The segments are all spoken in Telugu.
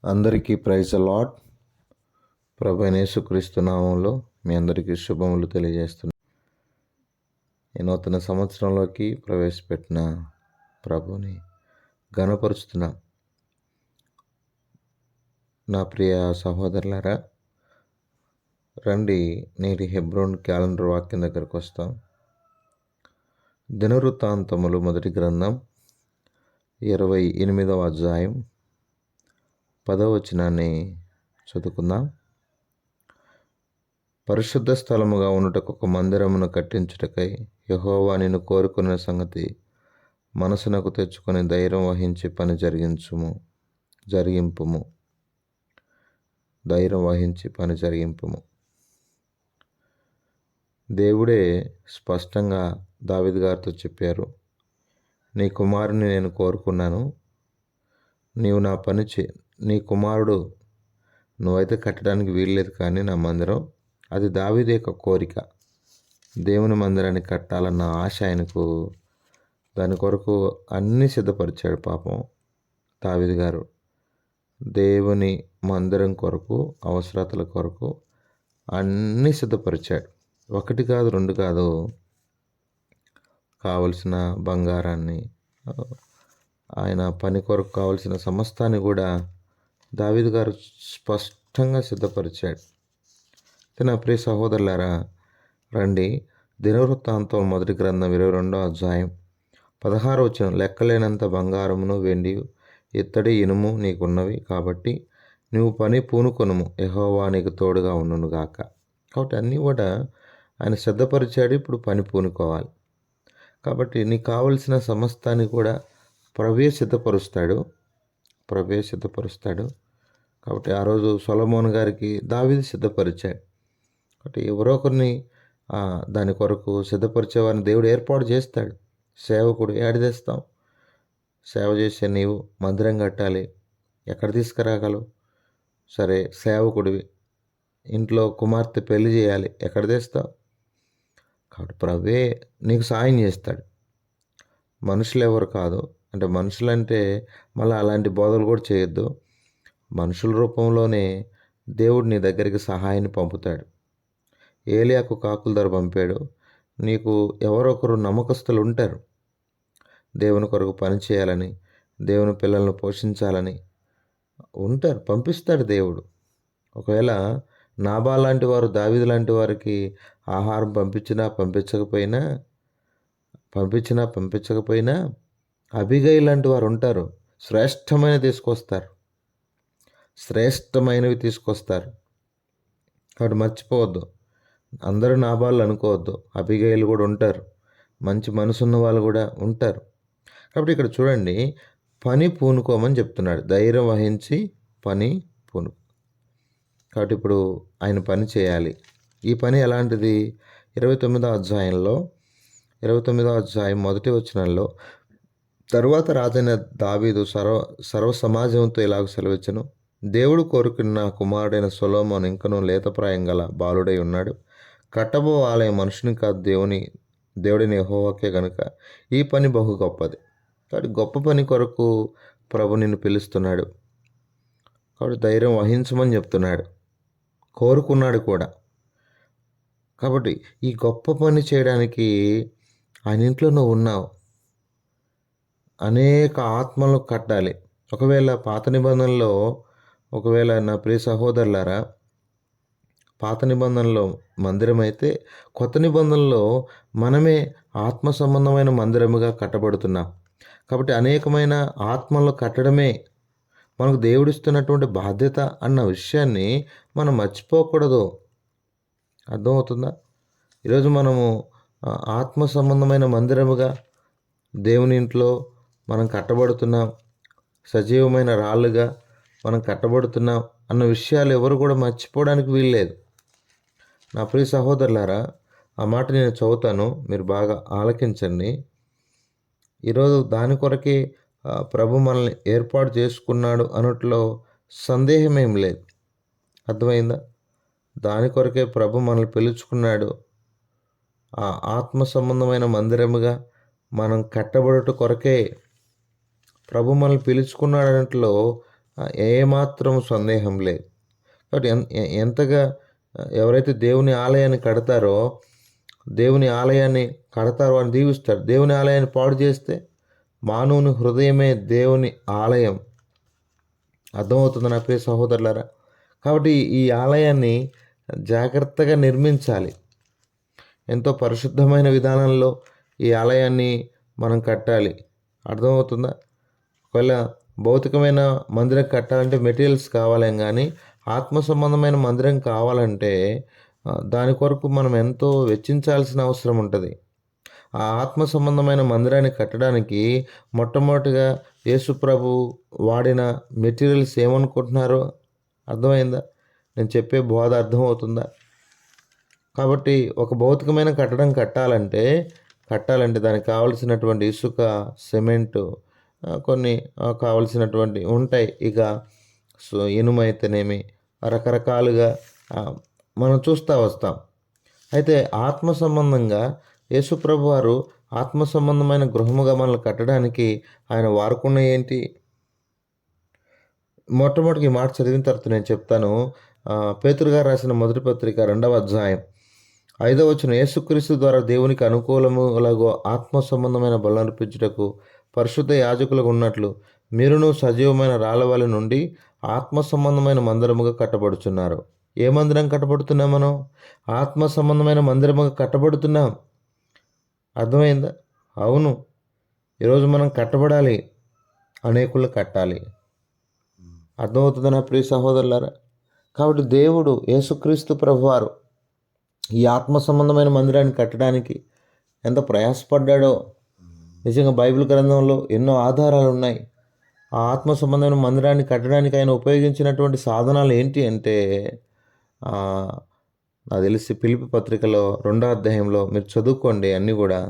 అందరికీ ప్రైజ్ లార్డ్. ప్రభు అయిన యేసుక్రీస్తు నామంలో మీ అందరికీ శుభములు తెలియజేస్తున్నాను. ఈ నూతన సంవత్సరంలోకి ప్రవేశపెట్టిన ప్రభుని ఘనపరుస్తున్నా. నా ప్రియ సహోదరులారా, రండి నేటి హెబ్రోన్ క్యాలెండర్ వాక్యం దగ్గరకు వస్తాం. దినవృత్తాంతములు మొదటి గ్రంథం 28వ అధ్యాయం 10వ వచనాన్ని చదువుకుందాం. పరిశుద్ధ స్థలముగా ఉండుటకు ఒక మందిరమును కట్టించుటకై యెహోవా నిన్ను కోరుకున్న సంగతి మనసునకు తెచ్చుకొని ధైర్యం వహించి పని జరిగింపుము. దేవుడే స్పష్టంగా దావీదు గారితో చెప్పారు, నీ కుమారుని నేను కోరుకున్నాను, నీవు నా పని నీ కుమారుడు నువ్వైతే కట్టడానికి వీల్లేదు, కానీ నా మందిరం, అది దావీదు యొక్క కోరిక. దేవుని మందిరాన్ని కట్టాలన్న ఆశ ఆయనకు. దాని కొరకు అన్నీ సిద్ధపరిచాడు. పాపం దావీదు గారు దేవుని మందిరం కొరకు, అవసరతల కొరకు అన్నీ సిద్ధపరిచాడు. ఒకటి కాదు, రెండు కాదు, కావలసిన బంగారాన్ని, ఆయన పని కొరకు కావలసిన సమస్తాన్ని కూడా దావీదు గారు స్పష్టంగా సిద్ధపరిచాడు. నా ప్రియ సహోదరులారా, రండి దినవృత్తాంతం మొదటి గ్రంథం 22వ అధ్యాయం 16వ వచనం. లెక్కలేనంత బంగారమును, వెండి, ఇత్తడి, ఇనుము నీకున్నవి కాబట్టి నువ్వు పని పూనుకొనుము, యెహోవా నీకు తోడుగా ఉండును గాక. కాబట్టి అన్నీ కూడా ఆయన సిద్ధపరిచాడు. ఇప్పుడు పని పూనుకోవాలి. కాబట్టి నీకు కావలసిన సమస్తాన్ని కూడా ప్రభువే సిద్ధపరుస్తాడు. కాబట్టి ఆ రోజు సొలొమోను గారికి దావీదు సిద్ధపరిచాడు. కాబట్టి ఎవరో ఒకరిని దాని కొరకు సిద్ధపరిచేవారిని దేవుడు ఏర్పాటు చేస్తాడు. సేవకుడు ఏడ తెస్తాం? సేవ చేసే నీవు మందిరం కట్టాలి, ఎక్కడ తీసుకురాగలవు? సరే, సేవకుడివి, ఇంట్లో కుమార్తె పెళ్లి చేయాలి, ఎక్కడ తెస్తావు? కాబట్టి ప్రభువే నీకు సాయం చేస్తాడు. మనుషులు ఎవరు కాదు. అంటే మనుషులంటే మళ్ళీ అలాంటి బోధలు కూడా చేయొద్దు. మనుషుల రూపంలోనే దేవుడు నీ దగ్గరికి సహాయాన్ని పంపుతాడు. ఏలియాకు కాకుల ధర పంపాడు. నీకు ఎవరొకరు నమ్మకస్తులు ఉంటారు, దేవుని కొరకు పని చేయాలని, దేవుని పిల్లలను పోషించాలని ఉంటారు, పంపిస్తాడు దేవుడు. ఒకవేళ నాబాల్ లాంటి వారు దావీదు లాంటి వారికి ఆహారం పంపించకపోయినా అబిగయి లాంటి వారు ఉంటారు, శ్రేష్టమైనవి తీసుకొస్తారు. కాబట్టి మర్చిపోవద్దు, అందరూ నాబాలు అనుకోవద్దు, అబిగయిలు కూడా ఉంటారు, మంచి మనసున్న వాళ్ళు కూడా ఉంటారు. కాబట్టి ఇక్కడ చూడండి, పని పూనుకోమని చెప్తున్నాడు. ధైర్యం వహించి పని పూనుకో. కాబట్టి ఇప్పుడు ఆయన పని చేయాలి. ఈ పని ఎలాంటిది? 29వ అధ్యాయం మొదటి వచనంలో, తరువాత రాజైన దావీదు సర్వ సమాజంతో ఇలాగ సెలవిచ్చెను, దేవుడు కోరుకున్న కుమారుడైన సొలొమోను ఇంకనూ లేతప్రాయం గల బాలుడై ఉన్నాడు. కట్టబో ఆలయం మనుషుని కాదు, దేవుడిని యెహోవాకే గనుక ఈ పని బహు గొప్పది. కాబట్టి గొప్ప పని కొరకు ప్రభు నిన్ను పిలుస్తున్నాడు. కాబట్టి ధైర్యం వహించమని చెప్తున్నాడు, కోరుకున్నాడు కూడా. కాబట్టి ఈ గొప్ప పని చేయడానికి ఆయన ఇంట్లో నువ్వు ఉన్నావు. అనేక ఆత్మలు కట్టాలి. ఒకవేళ పాత నిబంధనలో, నా ప్రియ సహోదరులారా, పాత నిబంధనలో మందిరం అయితే, కొత్త నిబంధనలో మనమే ఆత్మ సంబంధమైన మందిరముగా కట్టబడుతున్నాం. కాబట్టి అనేకమైన ఆత్మలను కట్టడమే మనకు దేవుడిస్తున్నటువంటి బాధ్యత అన్న విషయాన్ని మనం మర్చిపోకూడదు. అర్థమవుతుందా? ఈరోజు మనము ఆత్మ సంబంధమైన మందిరముగా దేవుని ఇంట్లో మనం కట్టబడుతున్నాం, సజీవమైన రాళ్ళుగా మనం కట్టబడుతున్నాం అన్న విషయాలు ఎవరు కూడా మర్చిపోవడానికి వీల్లేదు. నా ప్రియ సహోదరులారా, ఆ మాట నేను చదువుతాను, మీరు బాగా ఆలకించండి. ఈరోజు దాని కొరకే ప్రభు మనల్ని ఏర్పాటు చేసుకున్నాడు అనట్లో సందేహం ఏం లేదు. అర్థమైందా? దాని కొరకే ప్రభు మనల్ని పిలుచుకున్నాడు. ఆ ఆత్మ సంబంధమైన మందిరముగా మనం కట్టబడుట కొరకే ప్రభు మనల్ని పిలుచుకున్నాడు అనట్లో ఏమాత్రం సందేహం లేదు. కాబట్టి ఎంతగా ఎవరైతే దేవుని ఆలయాన్ని కడతారో అని దీవిస్తాడు. దేవుని ఆలయాన్ని పాడు చేస్తే మానవుని హృదయమే దేవుని ఆలయం. అర్థమవుతుంది నా ప్రియ సహోదరులారా. కాబట్టి ఈ ఆలయాన్ని జాగ్రత్తగా నిర్మించాలి. ఎంతో పరిశుద్ధమైన విధానంలో ఈ ఆలయాన్ని మనం కట్టాలి. అర్థమవుతుందా? ఒకవేళ భౌతికమైన మందిరం కట్టాలంటే మెటీరియల్స్ కావాలేం కానీ ఆత్మ సంబంధమైన మందిరం కావాలంటే దాని కొరకు మనం ఎంతో వెచ్చించాల్సిన అవసరం ఉంటుంది. ఆ ఆత్మ సంబంధమైన మందిరాన్ని కట్టడానికి మొట్టమొదటిగా యేసుప్రభు వాడిన మెటీరియల్స్ ఏమనుకుంటున్నారో అర్థమైందా? నేను చెప్పే బోధ అర్థమవుతుందా? కాబట్టి ఒక భౌతికమైన కట్టడం కట్టాలంటే దానికి కావలసినటువంటి ఇసుక, సిమెంటు, కొన్ని కావలసినటువంటి ఉంటాయి. ఇక ఇనుము అయితేనేమి రకరకాలుగా మనం చూస్తూ వస్తాం. అయితే ఆత్మ సంబంధంగా యేసుప్రభు వారు ఆత్మ సంబంధమైన గృహముగా మనల్ని కట్టడానికి ఆయన వాడుకున్న ఏంటి? మొట్టమొదటికి ఈ మాట చదివిన తర్వాత నేను చెప్తాను. పేతురు గారు రాసిన మొదటి పత్రిక 2వ అధ్యాయం 5వ వచనం, యేసుక్రీస్తు ద్వారా దేవునికి అనుకూలములగు ఆత్మ సంబంధమైన బలు అర్పించుటకు పరిశుద్ధ యాజకులకు ఉన్నట్లు మీరును సజీవమైన రాళ్ళవలి నుండి ఆత్మ సంబంధమైన మందిరముగా కట్టబడుచున్నారు. ఏ మందిరం కట్టబడుతున్నాం మనం? ఆత్మ సంబంధమైన మందిరముగా కట్టబడుతున్నాం. అర్థమైందా? అవును, ఈరోజు మనం కట్టబడాలి, అనేకులు కట్టాలి. అర్థమవుతుంది నా ప్రియ సహోదరులారా. కాబట్టి దేవుడు యేసుక్రీస్తు ప్రభువారు ఈ ఆత్మ సంబంధమైన మందిరాన్ని కట్టడానికి ఎంత ప్రయాసపడ్డాడో నిజంగా బైబిల్ గ్రంథంలో ఎన్నో ఆధారాలు ఉన్నాయి. ఆ ఆత్మ సంబంధమైన మందిరాన్ని కట్టడానికి ఆయన ఉపయోగించినటువంటి సాధనాలు ఏంటి అంటే నాకు తెలిసి ఫిలిప్పీ పత్రికలో 2వ అధ్యాయంలో మీరు చదువుకోండి. అన్నీ కూడా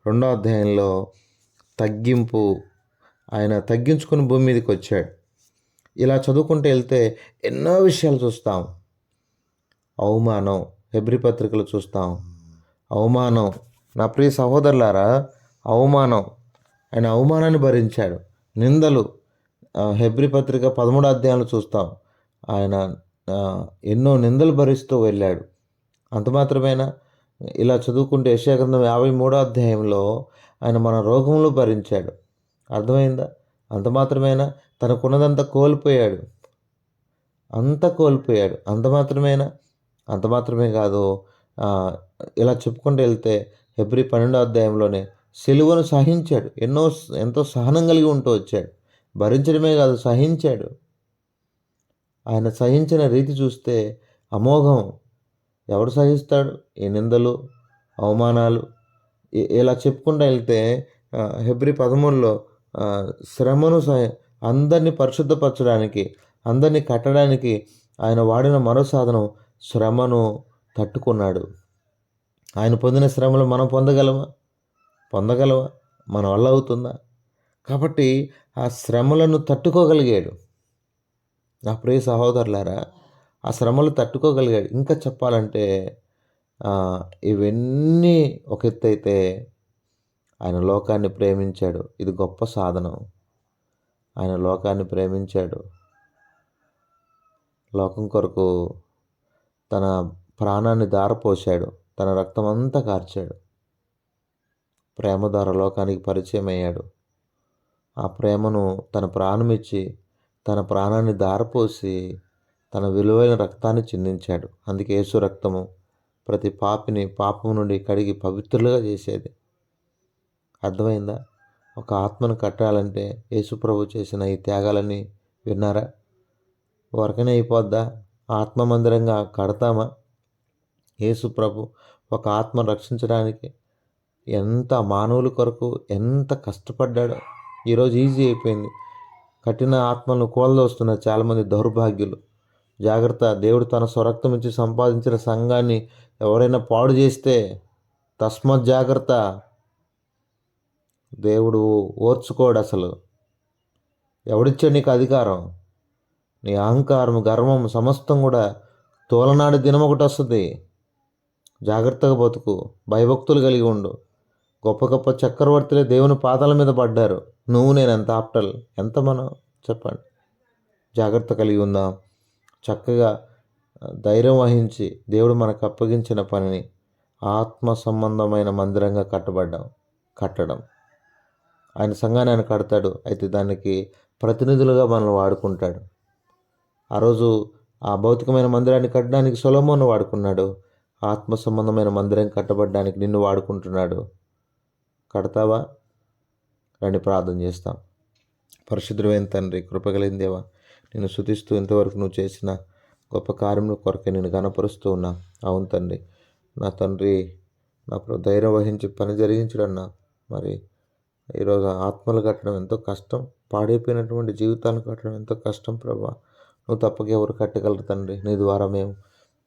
2వ అధ్యాయంలో తగ్గింపు, ఆయన తగ్గించుకుని భూమి మీదకి వచ్చాడు. ఇలా చదువుకుంటూ వెళ్తే ఎన్నో విషయాలు చూస్తాం. అవమానం, హెబ్రీ పత్రికలు చూస్తాం. అవమానం, నా ప్రియ సహోదరులారా, అవమానం, ఆయన అవమానాన్ని భరించాడు. నిందలు, హెబ్రీ పత్రిక 13వ అధ్యాయంలో చూస్తాం. ఆయన ఎన్నో నిందలు భరిస్తూ వెళ్ళాడు. అంత మాత్రమేనా? ఇలా చదువుకుంటే యెషయా గ్రంథం 53వ అధ్యాయంలో ఆయన మన రోగములు భరించాడు. అర్థమైందా? అంత మాత్రమేనా? తనకున్నదంతా కోల్పోయాడు. అంత మాత్రమేనా? అంత మాత్రమే కాదు. ఇలా చెప్పుకుంటూ వెళ్తే హెబ్రీ 12వ అధ్యాయంలోనే సిలువను సహించాడు. ఎంతో సహనం కలిగి ఉంటూ వచ్చాడు. భరించడమే కాదు, సహించాడు. ఆయన సహించిన రీతి చూస్తే అమోఘం. ఎవడు సహిస్తాడు ఈ నిందలు, అవమానాలు? ఇలా చెప్పుకుంటూ వెళ్తే హెబ్రీ 13లో శ్రమను అందరినీ పరిశుద్ధపరచడానికి, అందరినీ కట్టడానికి ఆయన వాడిన మరో సాధనం శ్రమను తట్టుకున్నాడు. ఆయన పొందిన శ్రమలు మనం పొందగలమా? మన వల్ల అవుతుందా? కాబట్టి ఆ శ్రమలను తట్టుకోగలిగాడు. నా ప్రియ సహోదరులారా, ఆ శ్రమలు తట్టుకోగలిగాడు. ఇంకా చెప్పాలంటే ఇవన్నీ ఒక ఎత్తు అయితే ఆయన లోకాన్ని ప్రేమించాడు. ఇది గొప్ప సాధనం. ఆయన లోకాన్ని ప్రేమించాడు. లోకం కొరకు తన ప్రాణాన్ని ధారపోశాడు. తన రక్తం అంతా కార్చాడు. ప్రేమ ద్వారా లోకానికి పరిచయం అయ్యాడు. ఆ ప్రేమను తన ప్రాణమిచ్చి, తన ప్రాణాన్ని ధారపోసి, తన విలువైన రక్తాన్ని చిందించాడు. అందుకే యేసు రక్తము ప్రతి పాపిని పాపం నుండి కడిగి పవిత్రులుగా చేసేది. అర్థమైందా? ఒక ఆత్మను కట్టాలంటే యేసుప్రభు చేసిన ఈ త్యాగాలన్నీ విన్నారా? వరకనే అయిపోద్దా? ఆత్మ మందిరంగా కడతామా? యేసుప్రభు ఒక ఆత్మను రక్షించడానికి ఎంత మానవుల కొరకు ఎంత కష్టపడ్డాడో. ఈరోజు ఈజీ అయిపోయింది. కఠిన ఆత్మలను కూలదోస్తున్నారు చాలామంది దౌర్భాగ్యులు. జాగ్రత్త, దేవుడు తన స్వరక్తం ఇచ్చి సంపాదించిన సంఘాన్ని ఎవరైనా పాడు చేస్తే తస్మత్ జాగ్రత్త. దేవుడు ఓర్చుకోడు అసలు. ఎవడిచ్చాడు నీకు అధికారం? నీ అహంకారం, గర్వం సమస్తం కూడా తోలనాడు దినం ఒకటి వస్తుంది. జాగ్రత్తగా బతుకు, భయభక్తులు కలిగి ఉండు. గొప్ప గొప్ప చక్రవర్తులే దేవుని పాదాల మీద పడ్డారు. నువ్వు నేను ఎంత ఆప్టల్, ఎంత మనం చెప్పండి. జాగ్రత్త కలిగి ఉందాం. చక్కగా ధైర్యం వహించి దేవుడు మనకు అప్పగించిన పనిని ఆత్మ సంబంధమైన మందిరంగా కట్టడం. ఆయన సంఘాన్ని ఆయన కడతాడు. అయితే దానికి ప్రతినిధులుగా మనల్ని వాడుకుంటాడు. ఆ రోజు ఆ భౌతికమైన మందిరాన్ని కట్టడానికి సొలొమోను వాడుకున్నాడు. ఆత్మ సంబంధమైన మందిరం కట్టబడడానికి నిన్ను వాడుకుంటున్నాడు. కడతావా? రండి ప్రార్థన చేస్తాం. పరిశుద్ధమైన తండ్రి, కృపగలిగిన దేవా, నిన్ను స్తుతిస్తూ ఇంతవరకు నువ్వు చేసిన గొప్ప కార్యముల కొరకే నేను గణపరుస్తూ ఉన్నా. అవును తండ్రి, నా తండ్రి, నా ధైర్యం వహించి పని జరిగించడన్నా. మరి ఈరోజు ఆత్మలు కట్టడం ఎంతో కష్టం. పాడైపోయినటువంటి జీవితాలను కట్టడం ఎంతో కష్టం ప్రభా. నువ్వు తప్పక ఎవరు కట్టగలరు తండ్రి. నీ ద్వారా మేము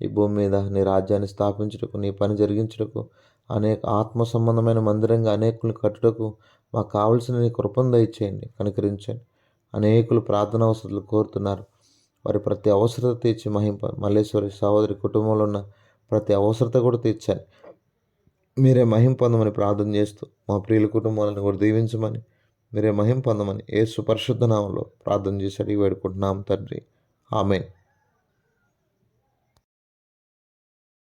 ఈ భూమి మీద నీ రాజ్యాన్ని స్థాపించుటకు, నీ పని జరిగించుటకు, అనేక ఆత్మ సంబంధమైన మందిరంగా అనేకులను కట్టుటకు మాకు కావలసిన నీ కృపను దయచేయండి, కనికరించండి. అనేకులు ప్రార్థన అవసరాలు కోరుతున్నారు. వారి ప్రతి అవసరత తీర్చి మల్లేశ్వరి సహోదరి కుటుంబంలో ఉన్న ప్రతి అవసరత కూడా తీర్చండి. మీరే మహిమ పొందమని ప్రార్థన చేస్తూ మా ప్రియుల కుటుంబాలను కూడా దీవించమని, మీరే మహిమ పొందమని యేసు పరిశుద్ధ నామంలో ప్రార్థన చేసి అడిగి వేడుకుంటున్నాం తండ్రి. ఆమేన్.